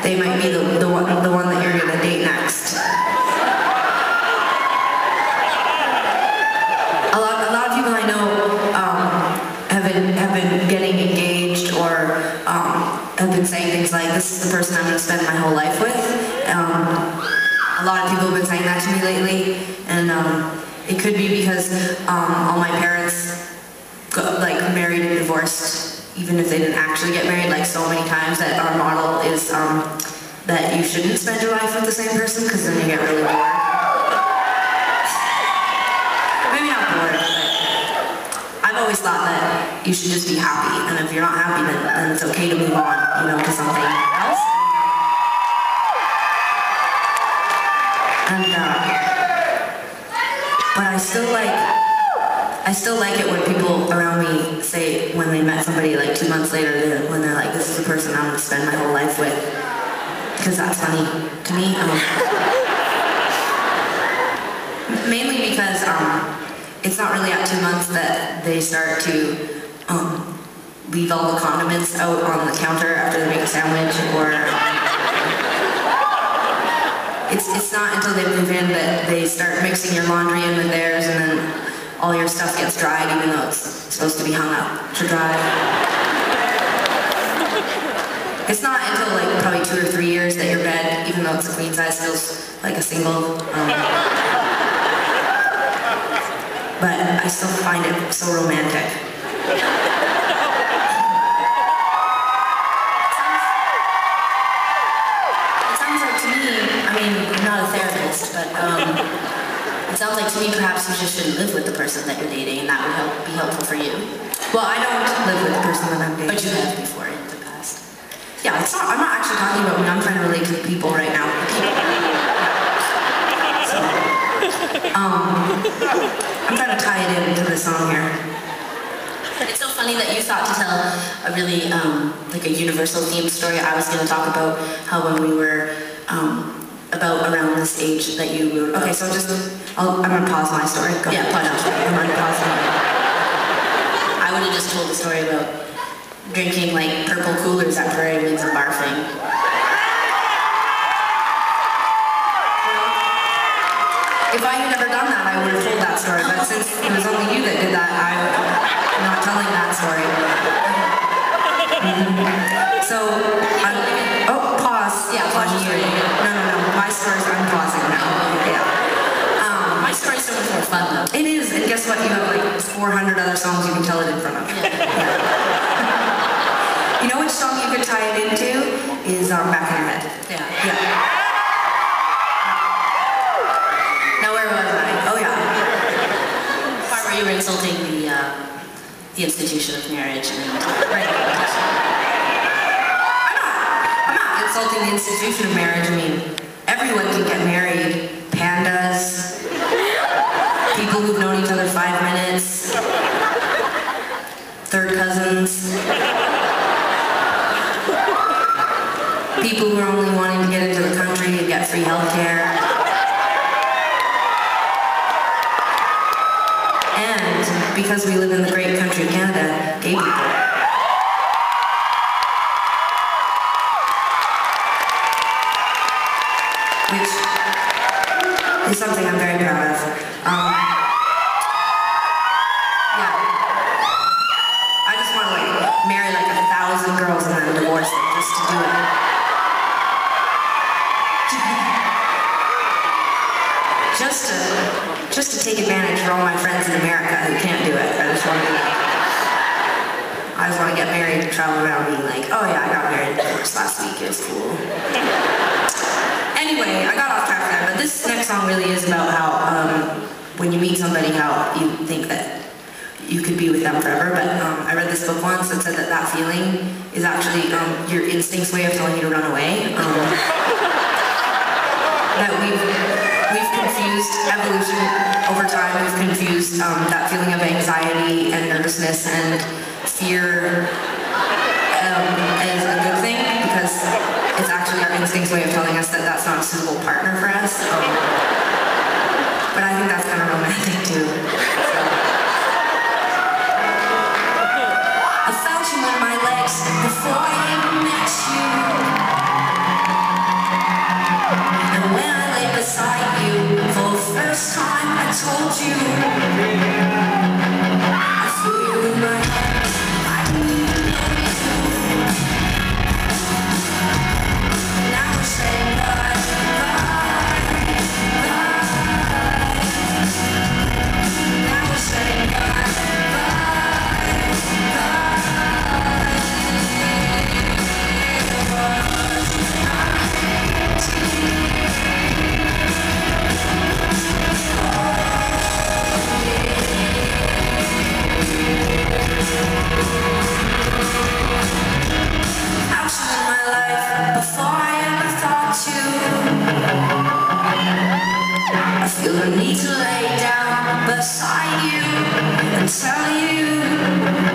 they might be the one that you're gonna date next. A lot of people I know have been getting engaged or have been saying things like, "This is the person I'm going to spend my whole life with." A lot of people have been saying that to me lately, and it could be because all my parents got married and divorced, even if they didn't actually get married, so many times, that our model is that you shouldn't spend your life with the same person because then you get really bored. Maybe not bored, but I've always thought that you should just be happy, and if you're not happy, then it's okay to move on, to something else. And but I still like it when people around me say, when they met somebody 2 months later, when they're like, "This is the person I'm going to spend my whole life with," because that's funny to me. Mainly because it's not really at 2 months that they start to leave all the condiments out on the counter after they make a sandwich, or it's not until they move in that they start mixing your laundry in with theirs, and then all your stuff gets dried even though it's supposed to be hung up to dry. It's not until probably 2 or 3 years that your bed, even though it's a queen size, feels like a single. But I still find it so romantic. It sounds like to me, I'm not a therapist, but it sounds like to me perhaps you just shouldn't live with the person that you're dating, and that would be helpful for you. Well, I don't live with the person that I'm dating. But you have before in the past. Yeah, I'm not actually talking about me, I'm trying to relate to the people right now. So, I'm trying to tie it into the song here. It's so funny that you thought to tell a really, a universal theme story. I was going to talk about how when we were, about around this age that you were... Okay, so I'm going to pause my story. Go ahead. Pause. I'm going to pause it. I would have just told the story about drinking, purple coolers at Prairie Wings and barfing. If I had never done that, I would have told that story, but since it was only you that did that, I'm not telling that story. So, pause. Yeah, pause your story. No. My story's unpausing now. Yeah. My story's so much more fun, though. It is, and guess what? You have 400 other songs you can tell it in front of. Yeah. You know which song you could tie it into? Is Back in Your Head. Yeah. Where was I? Oh yeah. The part where you were insulting the institution of marriage and right. I'm not insulting the institution of marriage. Everyone can get married. Pandas, people who've known each other 5 minutes, third cousins, people who are only wanting to get into the country and get free health care. Because we live in the great country of Canada, gay people. Which is something I'm very proud of. Yeah. I just want to marry 1,000 girls and then divorce them just to do it. Just to take advantage for all my friends in America who can't do it. I just want to get married and travel around being like, "Oh yeah, I got married last week, it was cool." Anyway, I got off track there, but this next song really is about how when you meet somebody, how you think that you could be with them forever. But I read this book once that said that feeling is actually your instinct's way of telling you to run away. That we've confused evolution over time. We've confused that feeling of anxiety and nervousness and fear as a good thing, because it's actually our instinct's way of telling us that that's not a suitable partner for us. But I think that's kind of romantic too. So. I felt you in my legs before I met you. first time I told you I feel you in my heart. I didn't know you. Now we're saying bye, bye, bye. Now we're saying bye, bye, bye. I feel the need to lay down beside you and tell you